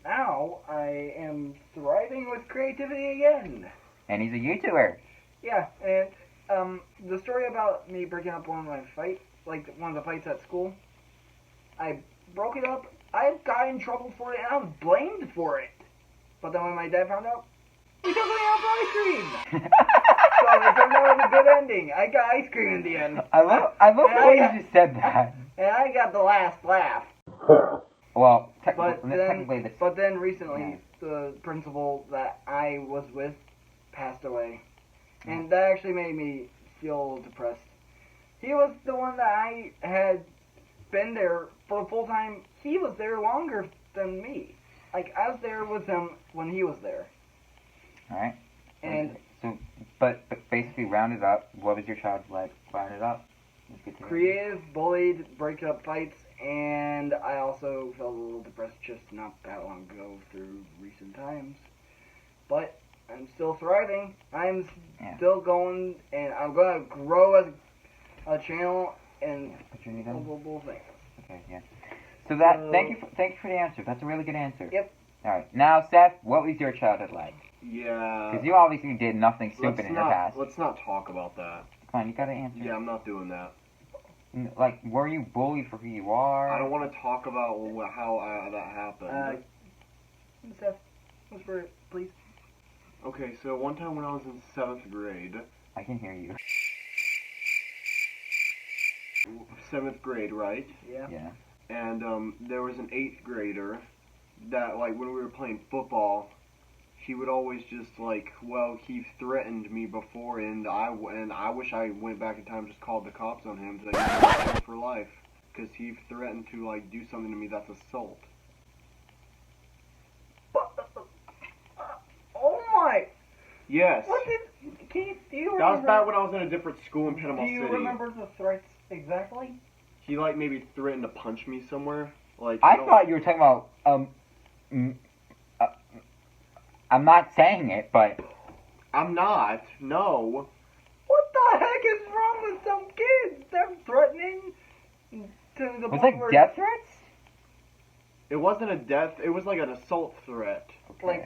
now I am thriving with creativity again. And he's a YouTuber. Yeah, and the story about me breaking up one of the fights at school, I broke it up. I got in trouble for it, and I was blamed for it. But then when my dad found out, he took me out for ice cream. So it turned out as a good ending. I got ice cream in the end. I love the way you just said that. And I got the last laugh. Well, But then recently, the principal that I was with passed away. And that actually made me feel a little depressed. He was the one that I had been there for the full time. He was there longer than me. Like, I was there with him when he was there. Alright. And so, but basically, round it up. What was your childhood like? Round it up. Let's get to it. creative, bullied, break up fights, and I also felt a little depressed just not that long ago through recent times. But I'm still thriving. I'm still going, and I'm going to grow as a channel and multiple things. Okay, yeah. So that thank you for the answer. That's a really good answer. Yep. All right. Now, Seth, what was your childhood like? Yeah. Because you obviously did nothing stupid in your past. Let's not talk about that. Come on, you gotta answer. Yeah, I'm not doing that. Like, were you bullied for who you are? I don't want to talk about how that happened. Seth, whisper it, please. Okay, so one time when I was in 7th grade. I can hear you. 7th grade, right? Yeah. Yeah. And there was an 8th grader that, like, when we were playing football, he would always just, like, well, he threatened me before, and I wish I went back in time and just called the cops on him, so that he was in jail for life, because he threatened to, like, do something to me that's assault. Oh my! Yes. What did? Do you remember? That was back when I was in a different school in Panama Do you City. remember the threats exactly? He, like, maybe threatened to punch me somewhere. Like, I thought you were talking about I'm not saying it, but I'm not. No. What the heck is wrong with some kids? They're threatening to the was point it where, death threats? It wasn't a death. It was like an assault threat. like,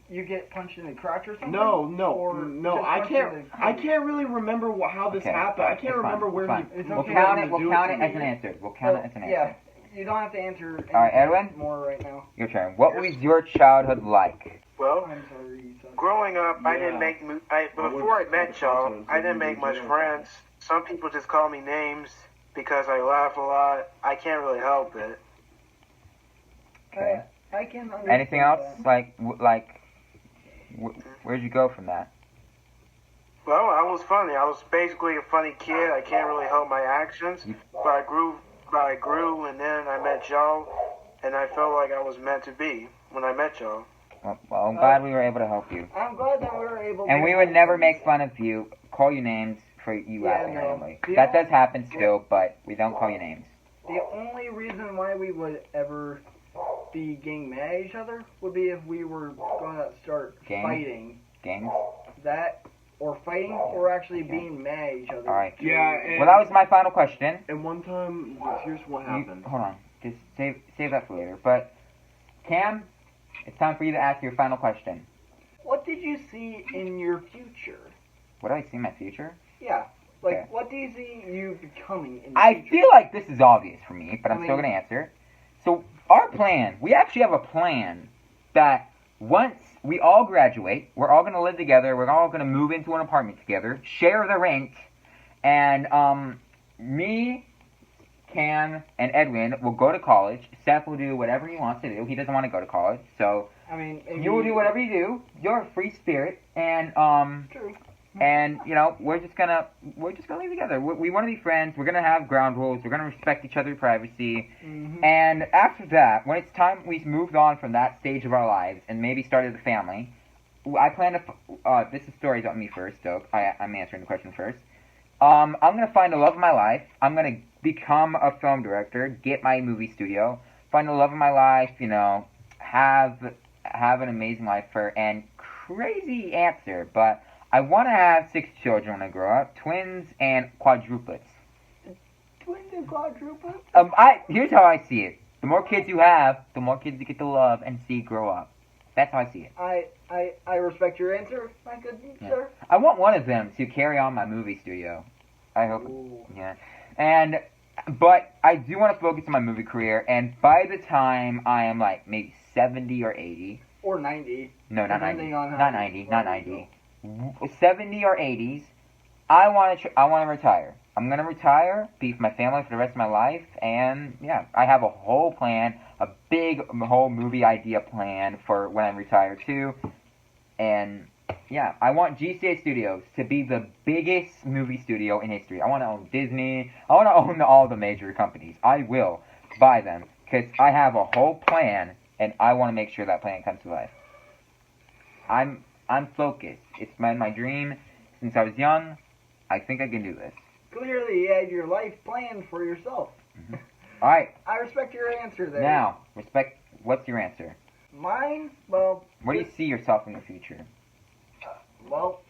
you get punched in the crotch or something? No. Just I punched can't. in the I can't really remember how this Okay, happened. I can't remember where he. It's We'll okay. count it. to We'll do count to it as me. an answer. We'll count it as an answer. Yeah, you don't have to answer All right, Edwin. more right now. Your turn. What was your childhood like? Well, I'm sorry. growing up, I Yeah. didn't make. Before I met y'all, I didn't make much friends. Some people just call me names because I laugh a lot. I can't really help it. Okay. I can understand Anything else? that. Where'd you go from that? Well, I was funny. I was basically a funny kid. I can't really help my actions, but I grew, and then I met y'all, and I felt like I was meant to be when I met y'all. Well, I'm glad we were able to help you. I'm glad that we were able to... And we would never make fun of you, call you names for you Yeah, laughing no. randomly. The That only- does happen still, but we don't call you names. The only reason why we would ever be getting mad at each other would be if we were going to start Games? fighting. Games? That, or fighting, or actually Okay. being mad at each other. Alright. Yeah. And, Well, that was my final question. And one time, here's what happened. Hold on. Just save that for later. But, Cam, it's time for you to ask your final question. What did you see in your future? What do I see in my future? Yeah. Like, Okay. what do you see you becoming in the I future? feel like this is obvious for me, but I'm I still mean- going to answer. So, our plan, we actually have a plan that once we all graduate, we're all going to live together, we're all going to move into an apartment together, share the rent, and me, Cam, and Edwin will go to college. Seth will do whatever he wants to do. He doesn't want to go to college, so I mean, maybe... you will do whatever you do. You're a free spirit, and True. and you know we're just gonna live together. We want to be friends. We're gonna have ground rules. We're gonna respect each other's privacy. Mm-hmm. And after that, when it's time we've moved on from that stage of our lives and maybe started a family, I plan to. This is stories about me first, so I'm answering the question first. I'm gonna find the love of my life. I'm gonna become a film director, get my movie studio, find the love of my life. You know, have an amazing life for and crazy answer, but I want to have 6 children when I grow up, twins and quadruplets. Twins and quadruplets? Here's how I see it. The more kids you have, the more kids you get to love and see grow up. That's how I see it. I respect your answer, my good sir. I want one of them to carry on my movie studio. I hope. Ooh. Yeah. But I do want to focus on my movie career, and by the time I am like maybe 70 or 80. Or 90. No, not 90. Depending on how Not 90. Not 90. 70 or 80s. I want to retire. I'm gonna retire, be with my family for the rest of my life, and yeah, I have a whole plan, a big whole movie idea plan for when I retire too, and Yeah, I want GCA Studios to be the biggest movie studio in history. I want to own Disney. I want to own all the major companies. I will buy them because I have a whole plan, and I want to make sure that plan comes to life. I'm focused. It's been my dream since I was young. I think I can do this. Clearly, you had your life planned for yourself. Mm-hmm. All right. I respect your answer there. Now, what's your answer? Mine, well... Where do you see yourself in the future? Well,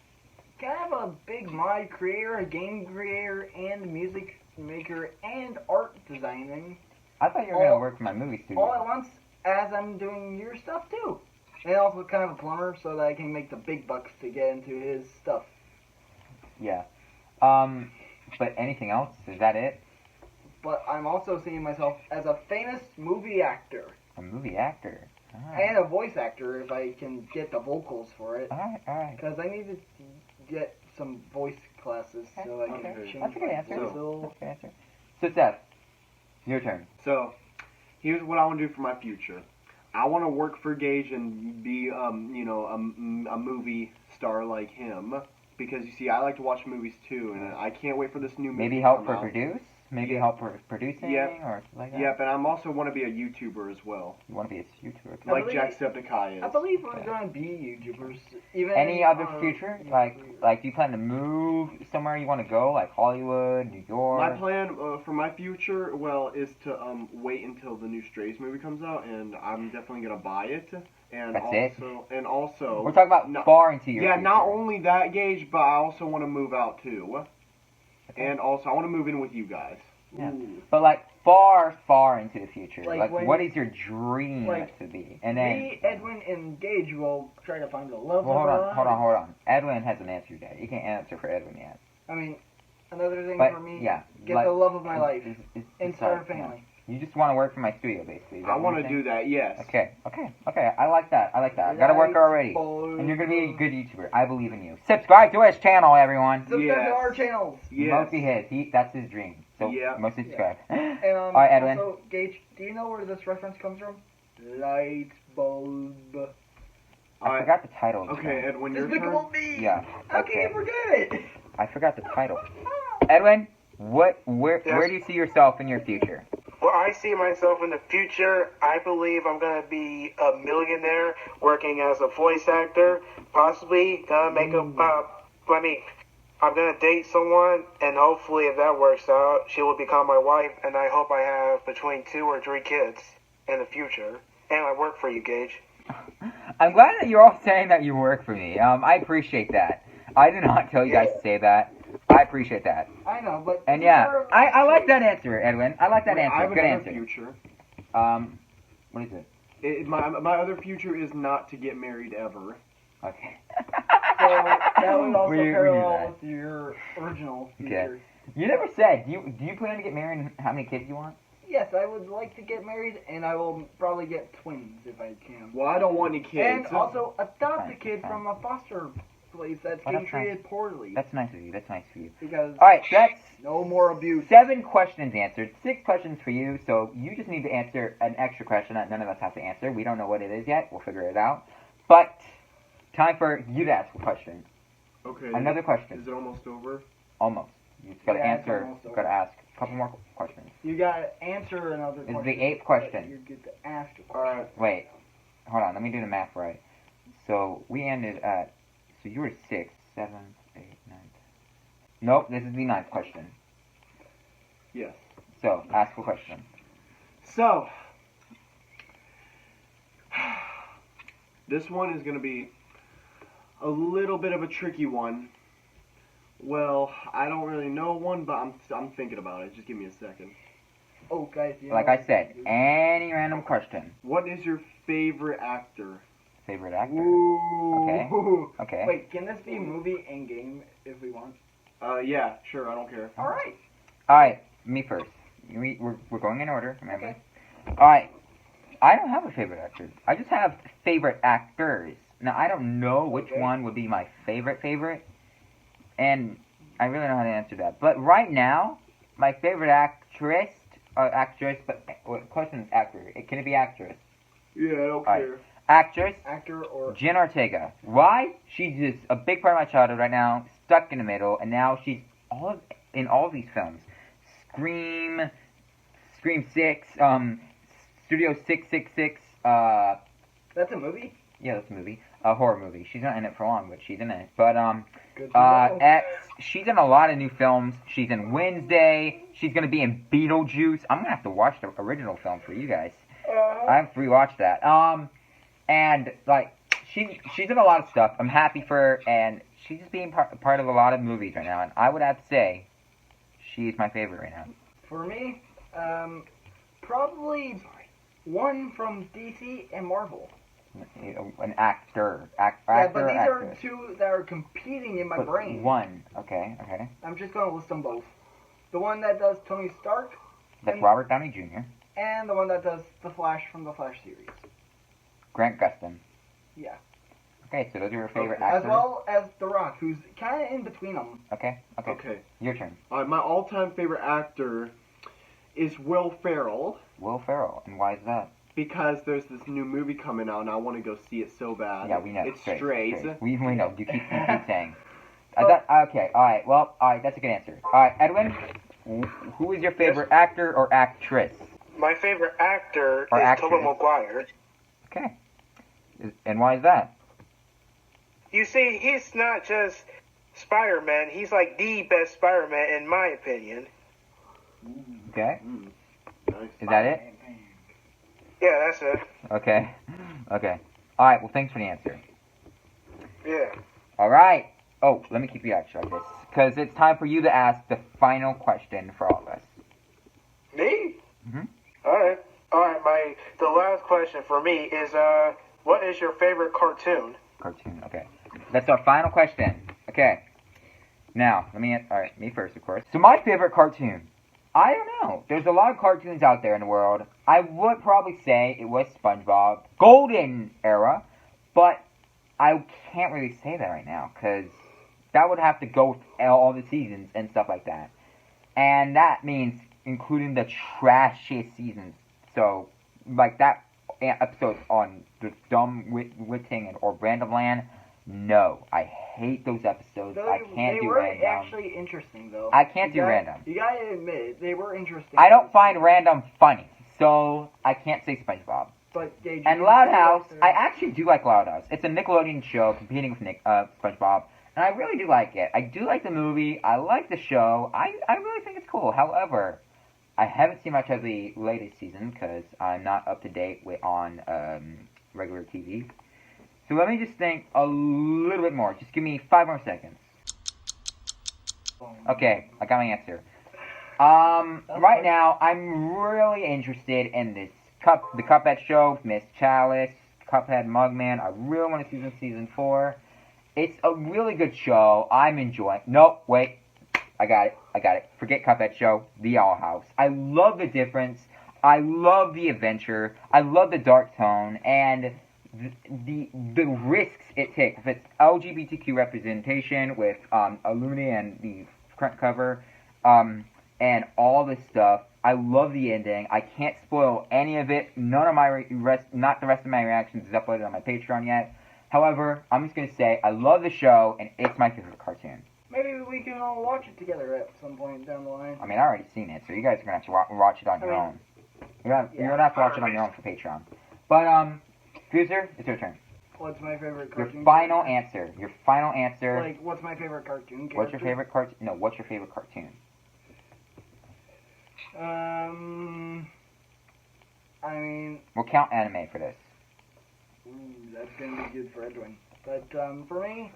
kind of a big mod creator, a game creator, and music maker, and art designing. I thought you were going to work for my movie studio. All at once, as I'm doing your stuff, too. And also kind of a plumber, so that I can make the big bucks to get into his stuff. Yeah. But anything else? Is that it? But I'm also seeing myself as a famous movie actor. A movie actor? Right. And a voice actor if I can get the vocals for it. Alright. Because I need to get some voice classes so I can change That's a good answer. my voice. That's a good answer. So, Seth, your turn. So, here's what I want to do for my future. I want to work for Gage and be, a movie star like him. Because, you see, I like to watch movies, too, and I can't wait for this new movie Maybe to help come for out. produce? Maybe help for producing? Yep. Or something like that? Yep, and I also want to be a YouTuber as well. You want to be a YouTuber? Like Jacksepticeye is. I believe we're going to be YouTubers. Even Any other future? Like, do you plan to move somewhere you want to go? Like Hollywood, New York? My plan for my future, is to wait until the new Strays movie comes out, and I'm definitely gonna buy it. And That's also, it? And also, we're talking about far into your future. not only that, Gage, but I also want to move out too. Okay. And also, I want to move in with you guys. Yeah. But like far, far into the future. Like when, what is your dream to be? And then me, Edwin, and Gage will try to find the love well, of our lives. hold on. Edwin hasn't answered yet. You can't answer for Edwin yet. I mean, another thing But, for me, yeah, get the love of my life and start a yeah. family. You just want to work for my studio, basically. I want to do that, yes. Okay. I like that. I got a worker already. And you're going to be a good YouTuber. I believe in you. Subscribe to his channel, everyone. Subscribe to our channels. Yes. Mostly his. That's his dream. So, mostly subscribe. And, all right, Edwin. Also, Gage, do you know where this reference comes from? Light bulb. I forgot the title. Okay, Edwin, your Despicable turn. Me. Yeah. How can you forget it? I forgot the title. Edwin, where do you see yourself in your future? Well, I see myself in the future. I believe I'm going to be a millionaire working as a voice actor. Possibly going to make I'm going to date someone, and hopefully if that works out, she will become my wife, and I hope I have between 2 or 3 kids in the future. And I work for you, Gage. I'm glad that you're all saying that you work for me. I appreciate that. I did not tell you guys to say that. I appreciate that. I know, but... And yeah, I like that answer, Edwin. I like that answer. I have Good another answer. future. What is it? My other future is not to get married ever. Okay. So that was also We knew parallel that. with your original future. Okay. You never said. Do you plan to get married and how many kids you want? Yes, I would like to get married, and I will probably get twins if I can. Well, I don't want any kids. And also adopt a Fine, kid fine. from a foster place that's Oh, getting that's nice. treated poorly. That's nice of you. That's nice of you. Because Alright, that's no more abuse. 7 questions answered. 6 questions for you, so you just need to answer an extra question that none of us have to answer. We don't know what it is yet. We'll figure it out. But, time for you to ask a question. Okay. Another question. Is it almost over? Almost. You just gotta Yeah, it's answer, almost over. gotta ask a couple more questions. You gotta answer another This question. is the 8th question. You get to ask a question. Alright. Wait, hold on, let me do the math right. So, we ended at, so you were 6, 7, 8, 9, 10. Nope, this is the 9th question. Yes. So, ask a question. So, this one is going to be a little bit of a tricky one. Well, I don't really know one, but I'm thinking about it. Just give me a second. Oh, guys, you Like know, I said, any random question. What is your favorite actor? Favorite actor? Ooh. Okay. Wait, can this be movie and game if we want? Yeah, sure, I don't care. Alright. Alright, me first. We're going in order, remember? Okay. Alright, I don't have a favorite actor. I just have favorite actors. Now, I don't know which Okay. one would be my favorite. And I really don't know how to answer that. But right now, my favorite actress, but question is actor. Can it be actress? Yeah, I don't Alright. care. Actress, Actor or Jen Ortega. Why? She's just a big part of my childhood right now, stuck in the middle, and now she's in all of these films. Scream 6, Studio 666, that's a movie? yeah, that's a movie. A horror movie. She's not in it for long, but she's in it. But, Good to know. X, she's in a lot of new films. She's in Wednesday. She's gonna be in Beetlejuice. I'm gonna have to watch the original film for you guys. I have to rewatch that. And, like, she's in a lot of stuff. I'm happy for her, and she's just being part of a lot of movies right now. And I would have to say, she's my favorite right now. For me, probably one from DC and Marvel. An actor. Yeah, Actor but or these actress? are two that are competing in my But brain. one. Okay. I'm just going to list them both. The one that does Tony Stark, That's Robert Downey Jr. and the one that does The Flash from the Flash series. Grant Gustin. Yeah. Okay, so those are your favorite As actors? well as The Rock, who's kind of in between them. Okay. Okay. Your turn. My all-time favorite actor is Will Ferrell, Will Ferrell. And why is that? because there's this new movie coming out and I want to go see it so bad. Yeah, we know. It's Strays. We know. You keep saying. Okay, alright. Well, alright, that's a good answer. Alright, Edwin, who is your favorite actor or actress? My favorite actor Or is actress. Tobey Maguire. Okay. And why is that? You see, he's not just Spider-Man. He's like the best Spider-Man in my opinion. Okay. Nice. Is that it? Yeah, that's it. Okay. Alright, well, thanks for the answer. Yeah. Alright. Oh, let me keep you extra like this. Because it's time for you to ask the final question for all of us. Me? Mhm. All right. The last question for me is what is your favorite cartoon? Cartoon, okay. That's our final question. Okay. Now, alright, me first, of course. So my favorite cartoon. I don't know. There's a lot of cartoons out there in the world. I would probably say it was SpongeBob. Golden era. But I can't really say that right now. Because that would have to go with all the seasons and stuff like that. And that means including the trashiest seasons. So, like that episode on the dumb witting or Random Land. No, I hate those episodes. I can't do random. They were actually interesting, though. I can't do random. You gotta admit, they were interesting. I don't find random funny, so I can't say SpongeBob. But and Loud House, I actually do like Loud House. It's a Nickelodeon show competing with SpongeBob, and I really do like it. I do like the movie. I like the show. I really think it's cool. However, I haven't seen much of the latest season because I'm not up to date on regular TV. So let me just think a little bit more. Just give me 5 more seconds. Okay, I got my answer. Right now, I'm really interested in this the Cuphead show, Miss Chalice, Cuphead Mugman. I really want to see season 4. It's a really good show. I'm enjoying. Nope, wait. I got it. Forget Cuphead show. The Owl House. I love the difference. I love the adventure. I love the dark tone and the risks it takes. If it's LGBTQ representation with Illumina and the front cover, and all this stuff. I love the ending. I can't spoil any of it. None of my not the rest of my reactions is uploaded on my Patreon yet. However, I'm just gonna say I love the show and it's my favorite cartoon. Maybe we can all watch it together at some point down the line. I mean, I already seen it, so you guys are gonna have to watch it on your own. You're gonna have to watch it on your own for Patreon. But FUEser, it's your turn. What's my favorite cartoon? Your final answer. Your final answer. Like, what's my favorite cartoon character? What's your favorite cartoon? No, what's your favorite cartoon? I mean... We'll count anime for this. Ooh, that's gonna be good for Edwin. But, for me,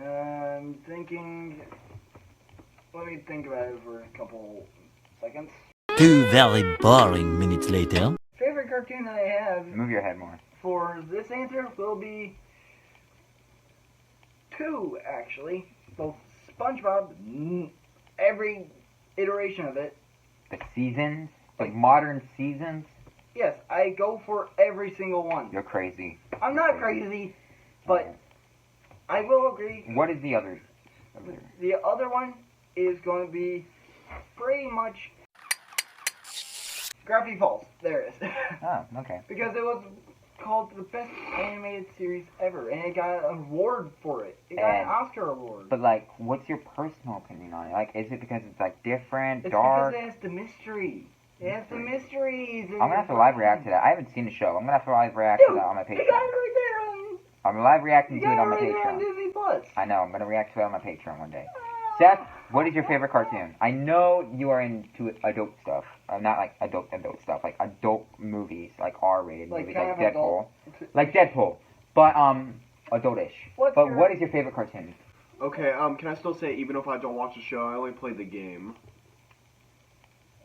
I'm thinking... Let me think about it for a couple seconds. 2 very boring minutes later. Favorite cartoon that I have... Move your head more. For this answer will be... 2, actually. Both SpongeBob, every iteration of it. The seasons? The modern seasons? Yes, I go for every single one. You're crazy. I'm not crazy, but I will agree. What is the other? The other one is going to be pretty much Gravity Falls. There it is. Oh, okay. Because it was called the best animated series ever, and it got an award for it. It got an Oscar award. But like, what's your personal opinion on it? Like, is it because it's like different, It's dark? because it has the mystery. It has the mysteries. I'm gonna have to live react to that. I haven't seen the show. I'm gonna have to live react to that on my You got it Patreon. right there on. I'm live reacting You to it got it on my right there on Patreon. Disney Plus. I know. I'm gonna react to it on my Patreon one day. Seth, what is your favorite cartoon? I know you are into adult stuff. Not like adult stuff, like adult movies, like R-rated movies, like Deadpool. Like Deadpool, but adultish. What is your favorite cartoon? Okay, can I still say, even if I don't watch the show, I only played the game?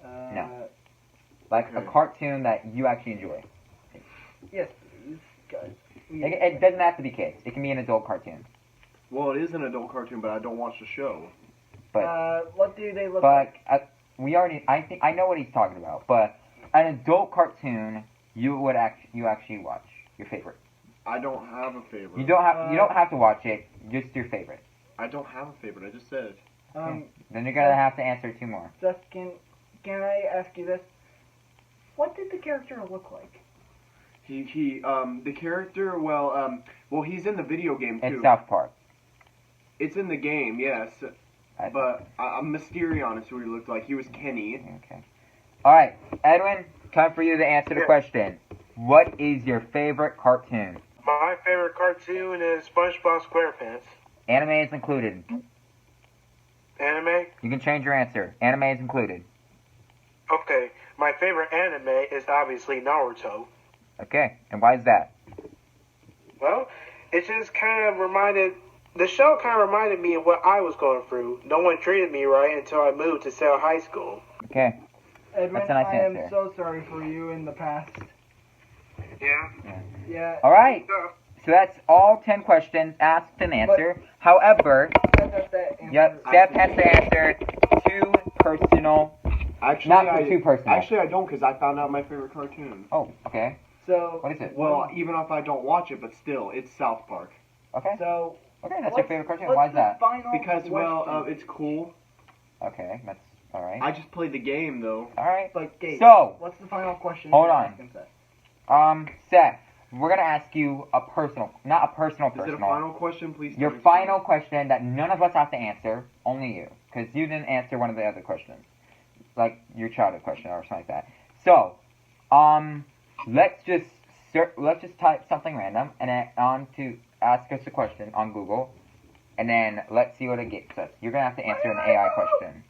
No. Like a cartoon that you actually enjoy. Yes, please, guys. It doesn't have to be kids. It can be an adult cartoon. Well, it is an adult cartoon, but I don't watch the show. But what do they look like? I know what he's talking about. But an adult cartoon, you actually watch your favorite. I don't have a favorite. You don't have to watch it. Just your favorite. I don't have a favorite. I just said. Then you're gonna have to answer two more. Seth, can I ask you this? What did the character look like? The character, well, he's in the video game, too. It's South Park. It's in the game, yes. But Mysterion is who he looked like. He was Kenny. Okay. Alright, Edwin, time for you to answer the question. What is your favorite cartoon? My favorite cartoon is SpongeBob SquarePants. Anime is included. Anime? You can change your answer. Anime is included. Okay, my favorite anime is obviously Naruto. Okay, and why is that? Well, it just the show kind of reminded me of what I was going through. No one treated me right until I moved to Sale High School. Okay. Edwin, That's a nice I answer. am so sorry for you in the past. Yeah. Alright, so that's all 10 questions asked and answered. However, Seth has to answer two personal. Actually, Not too personal. Actually, I don't, because I found out my favorite cartoon. Oh, okay. So, what is it? Well, even if I don't watch it, but still, it's South Park. Okay. So, okay, that's your favorite cartoon. Why is that? Because, it's cool. Okay, that's alright. I just played the game, though. Alright. But, Gabe, so, what's the final question? Hold on. Seth, we're gonna ask you not a personal. Is it a final question, please? Your final question that none of us have to answer, only you, because you didn't answer one of the other questions, like your childhood question or something like that. So, let's just type something random and then on to ask us a question on Google, and then let's see what it gets us. You're gonna have to answer an AI question.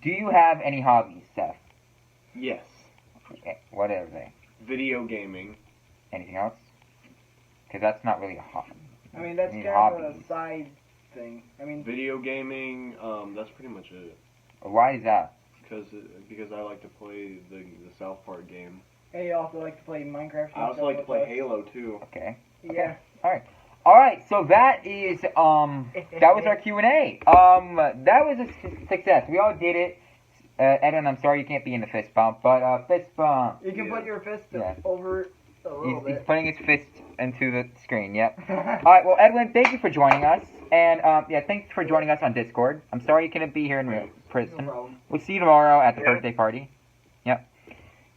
Do you have any hobbies, Seth? Yes. Okay, what are they? Video gaming. Anything else? Because that's not really a hobby. I mean, that's kind of a side thing. I mean, video gaming. That's pretty much it. Why is that? Because I like to play the South Park game. And you also like to play Minecraft. I also like to play Halo too. Okay. Yeah. All right. So that is that was our Q&A. That was a success. We all did it. Edwin, I'm sorry you can't be in the fist bump, but fist bump. You can put your fist over a little bit. He's putting his fist into the screen. Yep. All right. Well, Edwin, thank you for joining us, and thanks for joining us on Discord. I'm sorry you couldn't be here in person. No we'll see you tomorrow at the birthday party. Yep.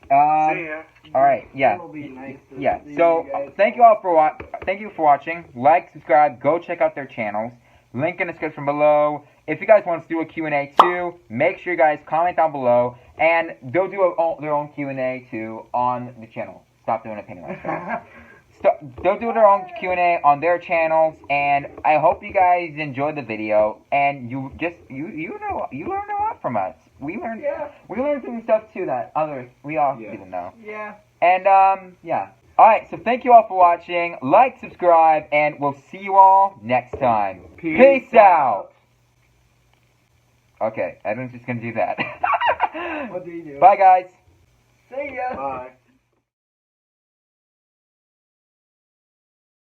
See ya. All right. Yeah. It'll be nice to see So you guys. thank you for watching. Like, subscribe, go check out their channels. Link in the description below. If you guys want us to do a Q&A too, make sure you guys comment down below, and they'll do their own Q&A too on the channel. Stop doing opinion like they'll do their own Q&A on their channels, and I hope you guys enjoyed the video, and you learned a lot from us. We learned some stuff too that we all didn't know. Yeah. And Alright, so thank you all for watching. Like, subscribe, and we'll see you all next time. Peace out. Okay, Edwin's just gonna do that. What do you do? Bye, guys. See ya. Bye.